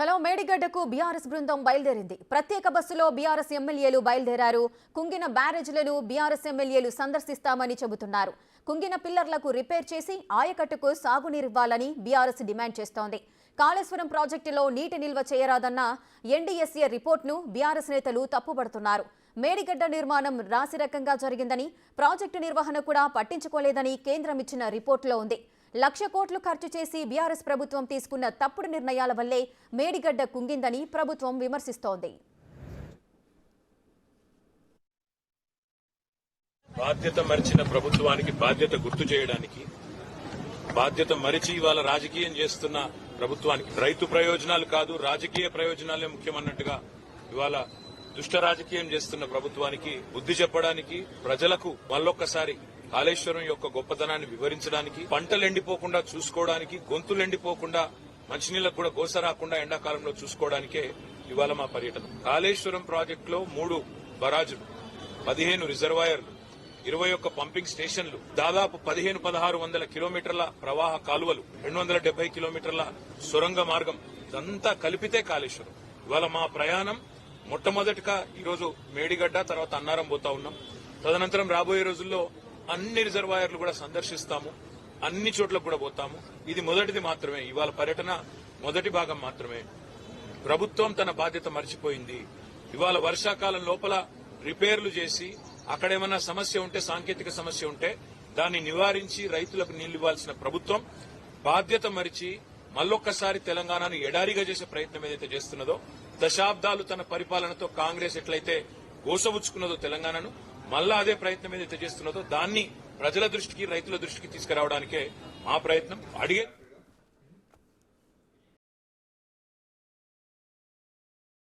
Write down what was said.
చలో మేడిగడ్డకు బీఆర్ఎస్ బృందం బయలుదేరింది. ప్రత్యేక బస్సులో బీఆర్ఎస్ ఎమ్మెల్యేలు బయలుదేరారు. కుంగిన బ్యారేజ్లను బీఆర్ఎస్ ఎమ్మెల్యేలు సందర్శిస్తామని చెబుతున్నారు. కుంగిన పిల్లర్లకు రిపేర్ చేసి ఆయకట్టుకు సాగునీరివ్వాలని బీఆర్ఎస్ డిమాండ్ చేస్తోంది. కాళేశ్వరం ప్రాజెక్టులో నీటి నిల్వ చేయరాదన్న ఎన్డీఎస్ఏ రిపోర్టును బీఆర్ఎస్ నేతలు తప్పుపడుతున్నారు. మేడిగడ్డ నిర్మాణం రాశిరకంగా జరిగిందని, ప్రాజెక్టు నిర్వహణ కూడా పట్టించుకోలేదని కేంద్రం ఇచ్చిన రిపోర్టులో ఉంది. 1,00,000 కోట్లు ఖర్చు చేసి బీఆర్ఎస్ ప్రభుత్వం తీసుకున్న తప్పుడు నిర్ణయాల వల్లే మేడిగడ్డ కుంగిందని ప్రభుత్వం విమర్శిస్తోంది. బాధ్యత మరిచిన ప్రభుత్వానికి బాధ్యత గుర్తు చేయడానికి, బాధ్యత మరిచి ఇవాళ రాజకీయం చేస్తున్న ప్రభుత్వానికి రైతు ప్రయోజనాలు కాదు రాజకీయ ప్రయోజనాలే ముఖ్యమన్నట్టుగా ఇవాళ దుష్ట రాజకీయం చేస్తున్న ప్రభుత్వానికి బుద్ధి చెప్పడానికి, ప్రజలకు మళ్ళొక్కసారి కాళేశ్వరం యొక్క గొప్పతనాన్ని వివరించడానికి, పంటలు ఎండిపోకుండా చూసుకోవడానికి, గొంతులు ఎండిపోకుండా మంచినీళ్లకు కూడా గోస రాకుండా ఎండాకాలంలో చూసుకోవడానికే ఇవాళ మా పర్యటన. కాళేశ్వరం ప్రాజెక్టులో 3 బరాజులు, 15 రిజర్వాయర్లు, 21 పంపింగ్ స్టేషన్లు, దాదాపు 1500-1600 కిలోమీటర్ల ప్రవాహ కాలువలు, 270 కిలోమీటర్ల సొరంగ మార్గం, ఇదంతా కలిపితే కాళేశ్వరం. ఇవాళ మా ప్రయాణం మొట్టమొదటిగా ఈరోజు మేడిగడ్డ, తర్వాత అన్నారం పోతా ఉన్నాం. తదనంతరం రాబోయే రోజుల్లో అన్ని రిజర్వాయర్లు కూడా సందర్శిస్తాము, అన్ని చోట్లకు కూడా పోతాము. ఇది మొదటిది మాత్రమే, ఇవాళ పర్యటన మొదటి భాగం మాత్రమే. ప్రభుత్వం తన బాధ్యత మర్చిపోయింది. ఇవాళ వర్షాకాలం లోపల రిపేర్లు చేసి అక్కడేమన్నా సమస్య ఉంటే, సాంకేతిక సమస్య ఉంటే దాన్ని నివారించి రైతులకు నీళ్లు ఇవ్వాల్సిన ప్రభుత్వం బాధ్యత మరిచి మళ్ళొక్కసారి తెలంగాణను ఎడారిగా చేసే ప్రయత్నం ఏదైతే చేస్తున్నదో, దశాబ్దాలు తన పరిపాలనతో కాంగ్రెస్ ఎట్లయితే గోసవుచ్చుకున్నదో తెలంగాణను, మళ్ళా అదే ప్రయత్నం ఏదైతే చేస్తున్నదో దాన్ని ప్రజల దృష్టికి, రైతుల దృష్టికి తీసుకురావడానికే మా ప్రయత్నం.